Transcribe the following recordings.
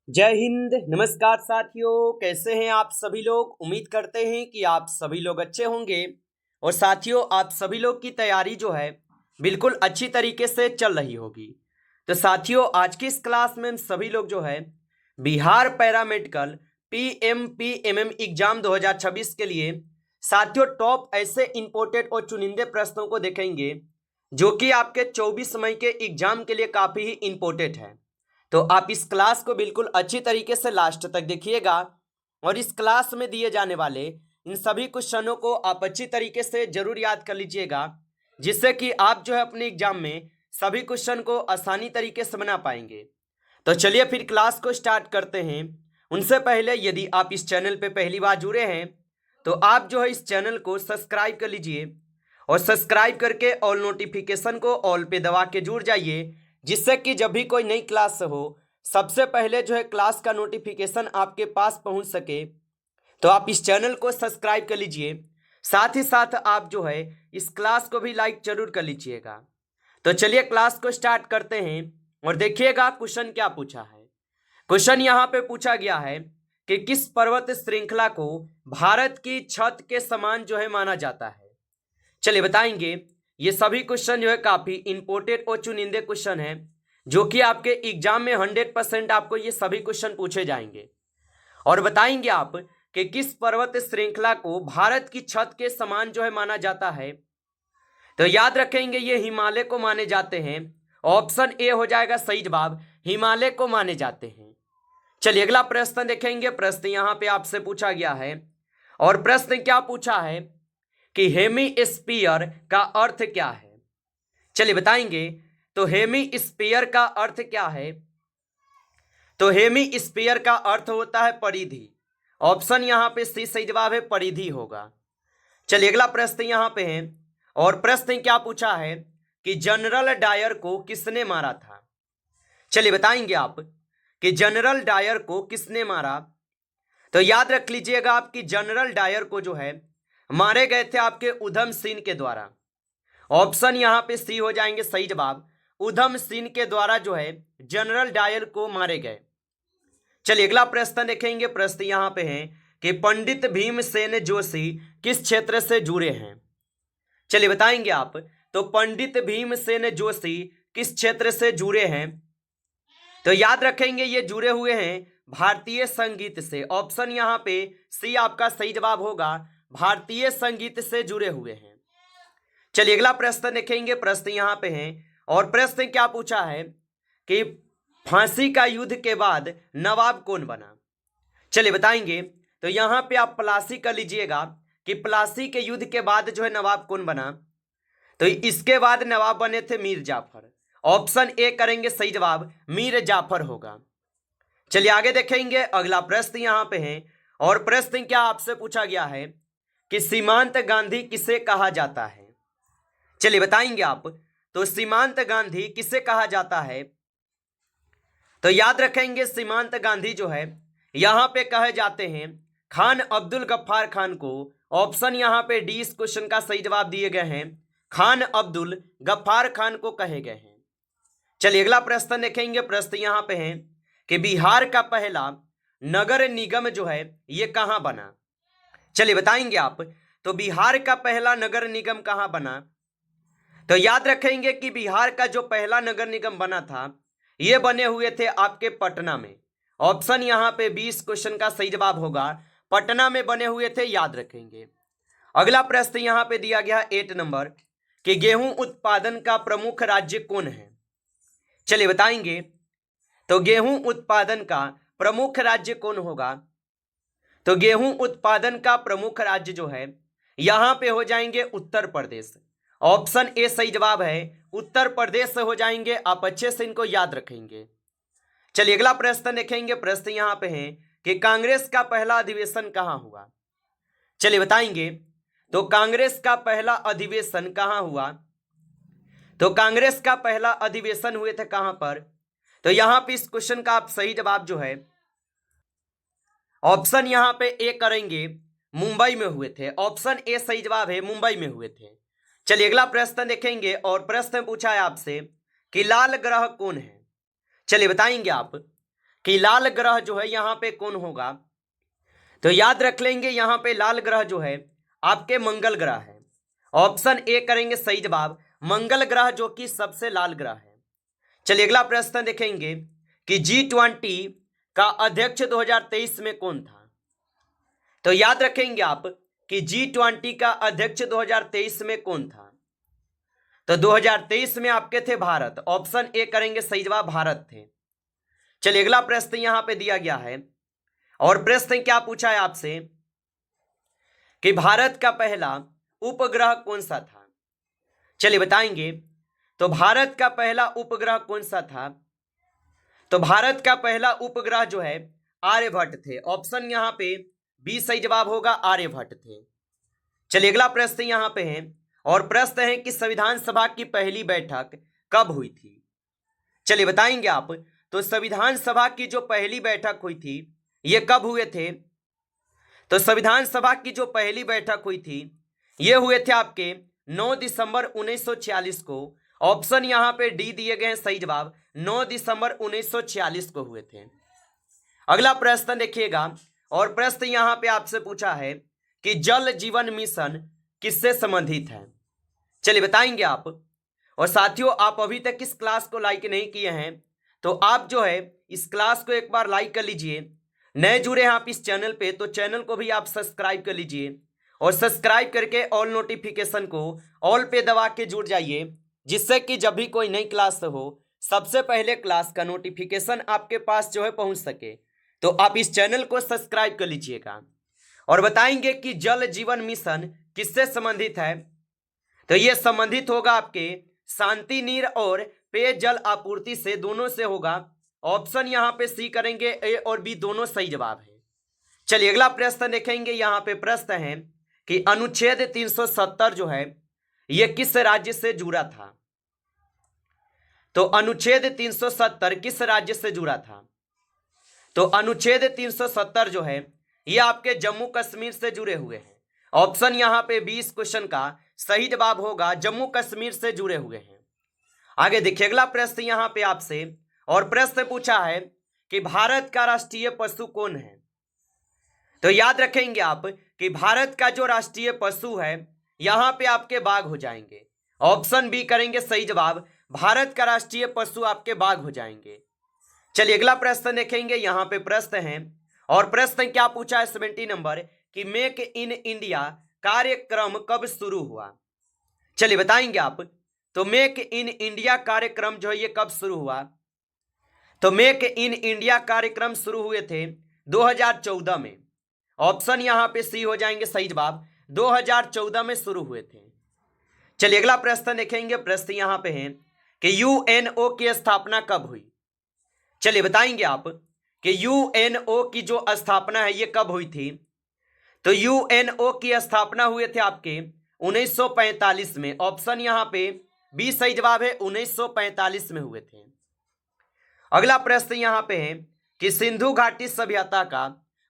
जय हिंद। नमस्कार साथियों, कैसे हैं आप सभी लोग। उम्मीद करते हैं कि आप सभी लोग अच्छे होंगे। और साथियों, आप सभी लोग की तैयारी जो है बिल्कुल अच्छी तरीके से चल रही होगी। तो साथियों, आज की इस क्लास में हम सभी लोग जो है बिहार पैरामेडिकल PMPMM एग्जाम 2026 के लिए साथियों टॉप ऐसे इंपोर्टेड और चुनिंदे प्रश्नों को देखेंगे जो कि आपके 24 मई के एग्जाम के लिए काफ़ी ही इंपोर्टेंट है। तो आप इस क्लास को बिल्कुल अच्छी तरीके से लास्ट तक देखिएगा और इस क्लास में दिए जाने वाले इन सभी क्वेश्चनों को आप अच्छी तरीके से जरूर याद कर लीजिएगा, जिससे कि आप जो है अपने एग्जाम में सभी क्वेश्चन को आसानी तरीके से बना पाएंगे। तो चलिए फिर क्लास को स्टार्ट करते हैं। उनसे पहले यदि आप इस चैनल पे पहली बार जुड़े हैं तो आप जो है इस चैनल को सब्सक्राइब कर लीजिए और सब्सक्राइब करके ऑल नोटिफिकेशन को ऑल पे दबा के जुड़ जाइए, जिससे कि जब भी कोई नई क्लास हो सबसे पहले जो है क्लास का नोटिफिकेशन आपके पास पहुंच सके। तो आप इस चैनल को सब्सक्राइब कर लीजिए, साथ ही साथ आप जो है इस क्लास को भी लाइक जरूर कर लीजिएगा। तो चलिए क्लास को स्टार्ट करते हैं और देखिएगा क्वेश्चन क्या पूछा है। क्वेश्चन यहाँ पे पूछा गया है कि किस पर्वत श्रृंखला को भारत की छत के समान जो है माना जाता है। चलिए बताएंगे। ये सभी क्वेश्चन जो है काफी इंपोर्टेंट और चुनिंदे क्वेश्चन है, जो कि आपके एग्जाम में 100% आपको ये सभी क्वेश्चन पूछे जाएंगे। और बताएंगे आप कि किस पर्वत श्रृंखला को भारत की छत के समान जो है माना जाता है। तो याद रखेंगे ये हिमालय को माने जाते हैं। ऑप्शन ए हो जाएगा सही जवाब, हिमालय को माने जाते हैं। चलिए अगला प्रश्न देखेंगे। प्रश्न यहाँ पे आपसे पूछा गया है और प्रश्न क्या पूछा है कि हेमीस्फीयर का अर्थ क्या है। चलिए बताएंगे। तो हेमीस्फीयर का अर्थ क्या है। तो हेमीस्फीयर का अर्थ होता है परिधि। ऑप्शन यहाँ पे सी सही जवाब है, परिधि होगा। चलिए अगला प्रश्न यहाँ पे है और प्रश्न क्या पूछा है कि जनरल डायर को किसने मारा था। चलिए बताएंगे आप कि जनरल डायर को किसने मारा। तो याद रख लीजिएगा आपकी जनरल डायर को जो है मारे गए थे आपके उधम सिंह के द्वारा। ऑप्शन यहाँ पे सी हो जाएंगे सही जवाब, उधम सिंह के द्वारा जो है जनरल डायर को मारे गए। चलिए अगला प्रश्न देखेंगे। प्रश्न यहाँ पे है कि पंडित भीमसेन जोशी किस क्षेत्र से जुड़े हैं। चलिए बताएंगे आप। तो पंडित भीमसेन जोशी किस क्षेत्र से जुड़े हैं। तो याद रखेंगे ये जुड़े हुए हैं भारतीय संगीत से। ऑप्शन यहाँ पे सी आपका सही जवाब होगा, भारतीय संगीत से जुड़े हुए हैं। चलिए अगला प्रश्न देखेंगे। प्रश्न यहाँ पे है और प्रश्न क्या पूछा है कि फांसी का युद्ध के बाद नवाब कौन बना। चलिए बताएंगे। तो यहाँ पे आप प्लासी कर लीजिएगा कि प्लासी के युद्ध के बाद जो है नवाब कौन बना। तो इसके बाद नवाब बने थे मीर जाफर। ऑप्शन ए करेंगे सही जवाब, मीर जाफर होगा। चलिए आगे देखेंगे। अगला प्रश्न यहाँ पे है और प्रश्न क्या आपसे पूछा गया है कि सीमांत गांधी किसे कहा जाता है। चलिए बताएंगे आप। तो सीमांत गांधी किसे कहा जाता है। तो याद रखेंगे सीमांत गांधी जो है यहां पे कहे जाते हैं खान अब्दुल गफ्फार खान को। ऑप्शन यहां पे डी इस क्वेश्चन का सही जवाब दिए गए हैं, खान अब्दुल गफ्फार खान को कहे गए हैं। चलिए अगला प्रश्न देखेंगे। प्रश्न यहां पे है कि बिहार का पहला नगर निगम जो है ये कहां बना। चलिए बताएंगे आप। तो बिहार का पहला नगर निगम कहां बना। तो याद रखेंगे कि बिहार का जो पहला नगर निगम बना था ये बने हुए थे आपके पटना में। ऑप्शन यहाँ पे 20 क्वेश्चन का सही जवाब होगा, पटना में बने हुए थे, याद रखेंगे। अगला प्रश्न यहाँ पे दिया गया 8 नंबर कि गेहूं उत्पादन का प्रमुख राज्य कौन है। चलिए बताएंगे। तो गेहूं उत्पादन का प्रमुख राज्य कौन होगा। तो गेहूं उत्पादन का प्रमुख राज्य जो है यहां पे हो जाएंगे उत्तर प्रदेश। ऑप्शन ए सही जवाब है, उत्तर प्रदेश से हो जाएंगे। आप अच्छे से इनको याद रखेंगे। चलिए अगला प्रश्न देखेंगे। प्रश्न यहां पे है कि कांग्रेस का पहला अधिवेशन कहां हुआ। चलिए बताएंगे। तो कांग्रेस का पहला अधिवेशन कहां हुआ। तो कांग्रेस का पहला अधिवेशन हुए थे कहां पर। तो यहां पे इस क्वेश्चन का आप सही जवाब जो है ऑप्शन यहां पे ए करेंगे, मुंबई में हुए थे। ऑप्शन ए सही जवाब है, मुंबई में हुए थे। चलिए अगला प्रश्न देखेंगे और प्रश्न पूछा है आपसे कि लाल ग्रह कौन है। चलिए बताएंगे आप। कि लाल ग्रह जो है यहाँ पे कौन होगा? तो याद रख लेंगे यहाँ पे लाल ग्रह जो है आपके मंगल ग्रह है। ऑप्शन ए करेंगे सही जवाब, मंगल ग्रह जो कि सबसे लाल ग्रह है। चलिए अगला प्रश्न देखेंगे कि G20 का अध्यक्ष 2023 में कौन था? तो याद रखेंगे आप कि G20 का अध्यक्ष 2023 में कौन था? तो 2023 में आपके थे भारत। ऑप्शन ए करेंगे सही जवाब, भारत थे। चलिए अगला प्रश्न यहां पे दिया गया है और प्रश्न क्या पूछा है आपसे कि भारत का पहला उपग्रह कौन सा था? चलिए बताएंगे। तो भारत का पहला उपग्रह कौन सा था? तो भारत का पहला उपग्रह जो है आर्यभट्ट थे। ऑप्शन यहां पे बी सही जवाब होगा, आर्यभट्ट थे। चलिए अगला प्रश्न यहां पे है और प्रश्न है कि संविधान सभा की पहली बैठक कब हुई थी? चलिए बताएंगे आप। तो संविधान सभा की जो पहली बैठक हुई थी ये कब हुए थे? तो संविधान सभा की जो पहली बैठक हुई थी ये हुए थे आपके 9 दिसंबर 1946 को। ऑप्शन यहां पे डी दिए गए हैं सही जवाब, 9 दिसंबर 1946 को हुए थे। अगला प्रश्न देखिएगा और प्रश्न यहां पे आपसे पूछा है कि जल जीवन मिशन किससे संबंधित है? चलिए बताएंगे आप। और साथियों आप अभी तक इस क्लास को लाइक नहीं किए हैं तो आप जो है इस क्लास को एक बार लाइक कर लीजिए। नए जुड़े हैं आप इस चैनल पे तो चैनल को भी आप सब्सक्राइब कर लीजिए और सब्सक्राइब करके ऑल नोटिफिकेशन को ऑल पे दबा के जुड़ जाइए, जिससे कि जब भी कोई नई क्लास हो सबसे पहले क्लास का नोटिफिकेशन आपके पास जो है पहुंच सके। तो आप इस चैनल को सब्सक्राइब कर लीजिएगा और बताएंगे कि जल जीवन मिशन किससे संबंधित है? तो यह संबंधित होगा आपके शांति नीर और पेयजल आपूर्ति से, दोनों से होगा। ऑप्शन यहां पे सी करेंगे, ए और बी दोनों सही जवाब है। चलिए अगला प्रश्न देखेंगे। यहां पे प्रश्न है कि अनुच्छेद 370 जो है यह किस राज्य से जुड़ा था? तो अनुच्छेद 370 किस राज्य से जुड़ा था? तो अनुच्छेद 370 जो है यह आपके जम्मू कश्मीर से जुड़े हुए हैं। ऑप्शन यहां पे 20 क्वेश्चन का सही जवाब होगा, जम्मू कश्मीर से जुड़े हुए हैं। आगे देखिए अगला प्रश्न यहां पे आपसे और प्रश्न पूछा है कि भारत का राष्ट्रीय पशु कौन है? तो याद रखेंगे आप कि भारत का जो राष्ट्रीय पशु है यहां पे आपके बाघ हो जाएंगे। ऑप्शन बी करेंगे सही जवाब, भारत का राष्ट्रीय पशु आपके बाघ हो जाएंगे। चलिए अगला प्रश्न देखेंगे। यहां पे प्रश्न है और प्रश्न क्या पूछा है 70 नंबर कि मेक इन इंडिया कार्यक्रम कब शुरू हुआ? चलिए बताएंगे आप। तो मेक इन इंडिया कार्यक्रम जो है ये कब शुरू हुआ? तो मेक इन इंडिया कार्यक्रम शुरू हुए थे 2014 में। ऑप्शन यहां पे सी हो जाएंगे सही जवाब, 2014 में शुरू हुए थे। चलिए अगला प्रश्न देखेंगे। प्रश्न यहां पे है कि यूएनओ की स्थापना कब हुई? चलिए बताएंगे आप कि यूएनओ की जो स्थापना है ये कब हुई थी? तो यूएनओ की स्थापना हुए थे आपके 1945 में। ऑप्शन यहां पे बी सही जवाब है, 1945 में हुए थे। अगला प्रश्न यहां पे है कि सिंधु घाटी सभ्यता का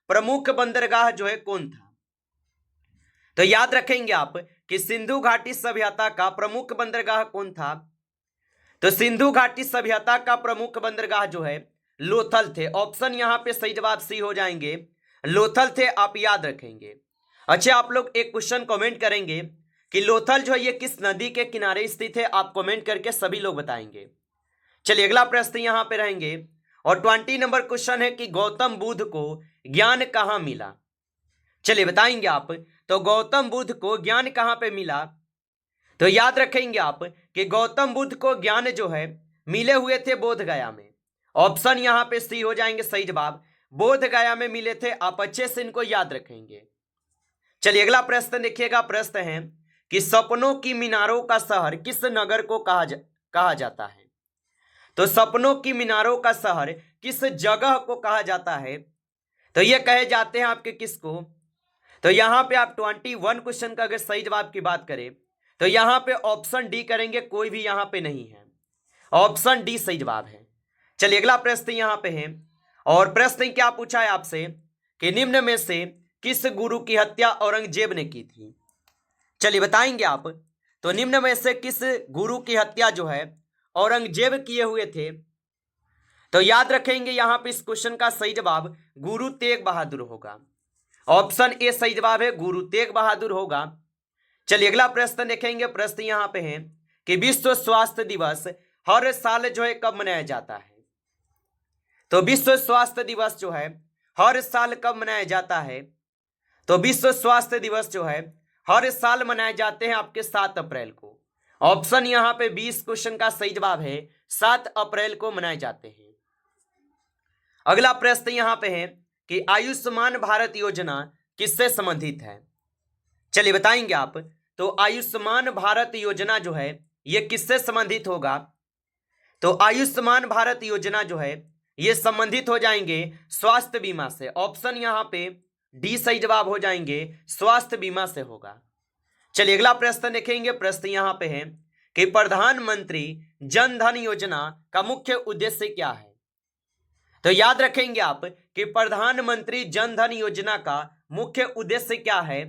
प्रमुख बंदरगाह जो है कौन था? तो याद रखेंगे आप कि सिंधु घाटी सभ्यता का प्रमुख बंदरगाह कौन था? तो सिंधु घाटी सभ्यता का प्रमुख बंदरगाह जो है लोथल थे। ऑप्शन यहां पे सही जवाब सी हो जाएंगे, लोथल थे, आप याद रखेंगे। अच्छा आप लोग एक क्वेश्चन कमेंट करेंगे कि लोथल जो है ये किस नदी के किनारे स्थित है? आप कमेंट करके सभी लोग बताएंगे। चलिए अगला प्रश्न यहां पे रहेंगे और 20 नंबर क्वेश्चन है कि गौतम बुद्ध को ज्ञान कहां मिला? चलिए बताएंगे आप। तो गौतम बुद्ध को ज्ञान कहां पे मिला? तो याद रखेंगे आप कि गौतम बुद्ध को ज्ञान जो है मिले हुए थे बोध गया में। ऑप्शन यहां पे सी हो जाएंगे सही जवाब, बोध गया में मिले थे। आप अच्छे से इनको याद रखेंगे। चलिए अगला प्रश्न देखिएगा। प्रश्न है कि सपनों की मीनारों का शहर किस नगर को कहा जाता है? तो सपनों की मीनारों का शहर किस जगह को कहा जाता है? तो ये कहे जाते हैं आपके किसको? तो यहां पे आप 21 क्वेश्चन का अगर सही जवाब की बात करें तो यहां पे ऑप्शन डी करेंगे, कोई भी यहां पे नहीं है। ऑप्शन डी सही जवाब है। चलिए अगला प्रश्न यहां पे है और प्रश्न क्या पूछा है आपसे कि निम्न में से किस गुरु की हत्या औरंगजेब ने की थी? चलिए बताएंगे आप। तो निम्न में से किस गुरु की हत्या जो है औरंगजेब किए हुए थे? तो याद रखेंगे यहाँ पे इस क्वेश्चन का सही जवाब गुरु तेग बहादुर होगा। ऑप्शन ए सही जवाब है, गुरु तेग बहादुर होगा। चलिए अगला प्रश्न देखेंगे। प्रश्न यहाँ पे है कि विश्व स्वास्थ्य दिवस हर साल जो है कब मनाया जाता है। तो विश्व स्वास्थ्य दिवस जो है हर साल कब मनाया जाता है। तो विश्व स्वास्थ्य दिवस जो है हर साल मनाए जाते हैं आपके 7 अप्रैल को। ऑप्शन यहाँ पे 20 क्वेश्चन का सही जवाब है, 7 अप्रैल को मनाए जाते हैं। अगला प्रश्न यहाँ पे है कि आयुष्मान भारत योजना किससे संबंधित है। चलिए बताएंगे आप। तो आयुष्मान भारत योजना जो है ये किससे संबंधित होगा। तो आयुष्मान भारत योजना जो है ये संबंधित हो जाएंगे स्वास्थ्य बीमा से। ऑप्शन यहाँ पे डी सही जवाब हो जाएंगे, स्वास्थ्य बीमा से होगा। चलिए अगला प्रश्न देखेंगे। प्रश्न यहाँ पे है कि प्रधानमंत्री जन धन योजना का मुख्य उद्देश्य क्या है। तो याद रखेंगे आप कि प्रधानमंत्री जन धन योजना का मुख्य उद्देश्य क्या है।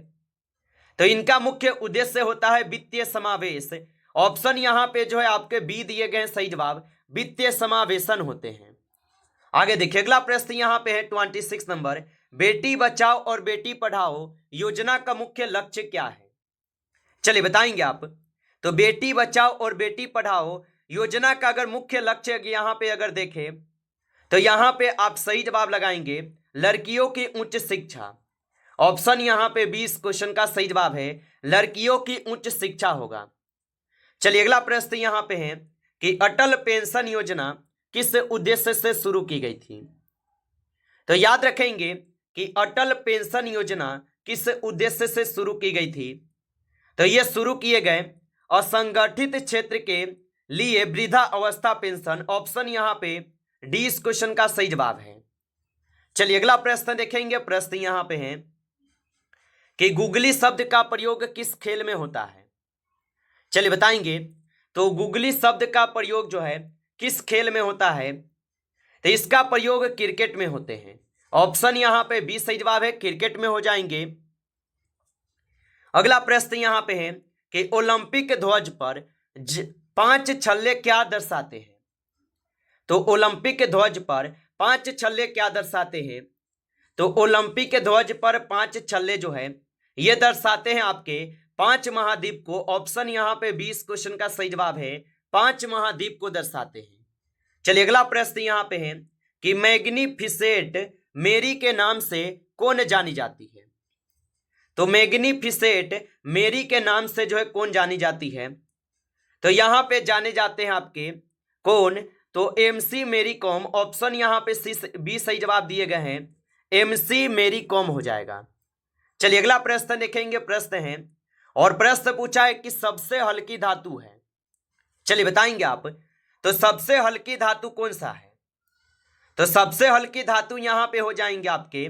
तो इनका मुख्य उद्देश्य होता है वित्तीय समावेश। ऑप्शन यहाँ पे जो है आपके बी दिए गए सही जवाब वित्तीय समावेशन होते हैं। आगे देखिए अगला प्रश्न यहाँ पे है 26 नंबर, बेटी बचाओ और बेटी पढ़ाओ योजना का मुख्य लक्ष्य क्या है। चलिए बताएंगे आप। तो बेटी बचाओ और बेटी पढ़ाओ योजना का अगर मुख्य लक्ष्य यहाँ पे अगर देखें तो यहाँ पे आप सही जवाब लगाएंगे लड़कियों की उच्च शिक्षा। ऑप्शन यहाँ पे 20 क्वेश्चन का सही जवाब है, लड़कियों की उच्च शिक्षा होगा। चलिए अगला प्रश्न यहाँ पे है कि अटल पेंशन योजना किस उद्देश्य से शुरू की गई थी। तो याद रखेंगे कि अटल पेंशन योजना किस उद्देश्य से शुरू की गई थी। तो ये शुरू किए गए असंगठित क्षेत्र के लिए वृद्धा अवस्था पेंशन। ऑप्शन यहाँ पे डी इस क्वेश्चन का सही जवाब है। चलिए अगला प्रश्न देखेंगे। प्रश्न यहाँ पे है कि गुगली शब्द का प्रयोग किस खेल में होता है। चलिए बताएंगे। तो गुगली शब्द का प्रयोग जो है किस खेल में होता है। तो इसका प्रयोग क्रिकेट में होते हैं। ऑप्शन यहाँ पे 20 सही जवाब है, क्रिकेट में हो जाएंगे। अगला प्रश्न यहाँ पे है कि ओलंपिक ध्वज पर 5 छल्ले क्या दर्शाते हैं। तो ओलंपिक ध्वज पर 5 छल्ले क्या दर्शाते हैं। तो ओलंपिक ध्वज पर 5 छल्ले जो है ये दर्शाते हैं आपके 5 महाद्वीप को। ऑप्शन यहाँ पे 20 क्वेश्चन का सही जवाब है, 5 महाद्वीप को दर्शाते हैं। चलिए अगला प्रश्न यहाँ पे है कि मैग्निफिसेंट मेरी के नाम से कौन जानी जाती है। तो मैग्निफिसेंट मेरी के नाम से जो है कौन जानी जाती है। तो यहाँ पे जाने जाते हैं आपके कौन। तो एमसी मेरी कॉम। ऑप्शन यहाँ पे 20 सही जवाब दिए गए हैं, एमसी मेरी कॉम हो जाएगा। चलिए अगला प्रश्न देखेंगे। प्रश्न है और प्रश्न पूछा है कि सबसे हल्की धातु है। चलिए बताएंगे आप। तो सबसे हल्की धातु कौन सा है। तो सबसे हल्की धातु यहाँ पे हो जाएंगे आपके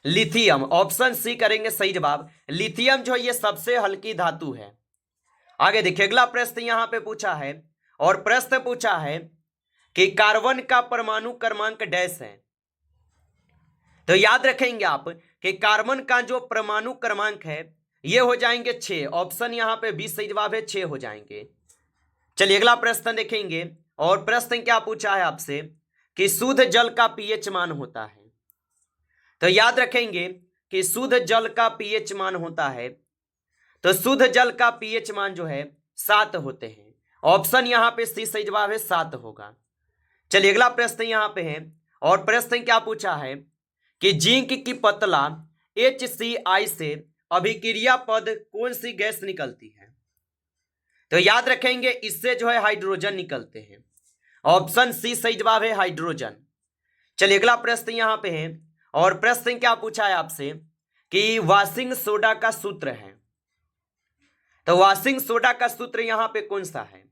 लिथियम। ऑप्शन सी करेंगे सही जवाब, लिथियम जो है ये सबसे हल्की धातु है। आगे देखिए अगला प्रश्न यहाँ पे पूछा है और प्रश्न पूछा है कि कार्बन का परमाणु क्रमांक डैश है। तो याद रखेंगे आप कि कार्बन का जो परमाणु क्रमांक है ये हो जाएंगे 6। ऑप्शन यहाँ पे 20 सही जवाब है, 6 हो जाएंगे। चलिए अगला प्रश्न देखेंगे और प्रश्न क्या पूछा है आपसे कि शुद्ध जल का पीएच मान होता है। तो याद रखेंगे कि शुद्ध जल का पीएच मान होता है। तो शुद्ध जल का पीएच मान जो है 7 होते हैं। ऑप्शन यहाँ पे सी सही जवाब है, 7 होगा। चलिए अगला प्रश्न यहाँ पे है और प्रश्न क्या पूछा है कि जिंक की पतला HCl से अभिक्रिया पद कौन सी गैस निकलती है। तो याद रखेंगे इससे जो है हाइड्रोजन निकलते हैं। ऑप्शन सी सही जवाब है, हाइड्रोजन। चलिए अगला प्रश्न यहाँ पे है और प्रश्न क्या पूछा है आपसे कि वाशिंग सोडा का सूत्र है। तो वाशिंग सोडा का सूत्र यहाँ पे कौन सा है।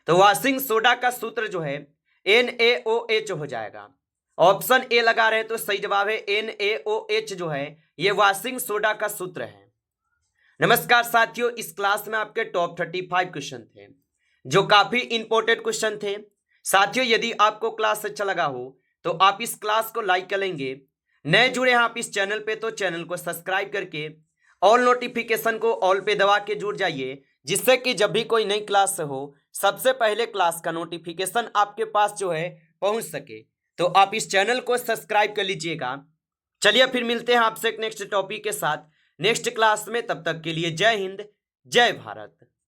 तो वाशिंग सोडा का सूत्र जो है NaOH हो जाएगा। ऑप्शन ए लगा रहे तो सही जवाब है, NaOH जो है ये वाशिंग सोडा का सूत्र है। नमस्कार साथियों, इस क्लास में आपके टॉप 35 क्वेश्चन थे जो काफी इंपॉर्टेंट क्वेश्चन थे। साथियों यदि आपको क्लास अच्छा लगा हो तो आप इस क्लास को लाइक कर लेंगे। नए जुड़े हैं आप इस चैनल पे तो चैनल को सब्सक्राइब करके ऑल नोटिफिकेशन को ऑल पे दबा के जुड़ जाइए, जिससे कि जब भी कोई नई क्लास हो सबसे पहले क्लास का नोटिफिकेशन आपके पास जो है पहुंच सके। तो आप इस चैनल को सब्सक्राइब कर लीजिएगा। चलिए फिर मिलते हैं आपसे एक नेक्स्ट टॉपिक के साथ नेक्स्ट क्लास में। तब तक के लिए जय हिंद, जय भारत।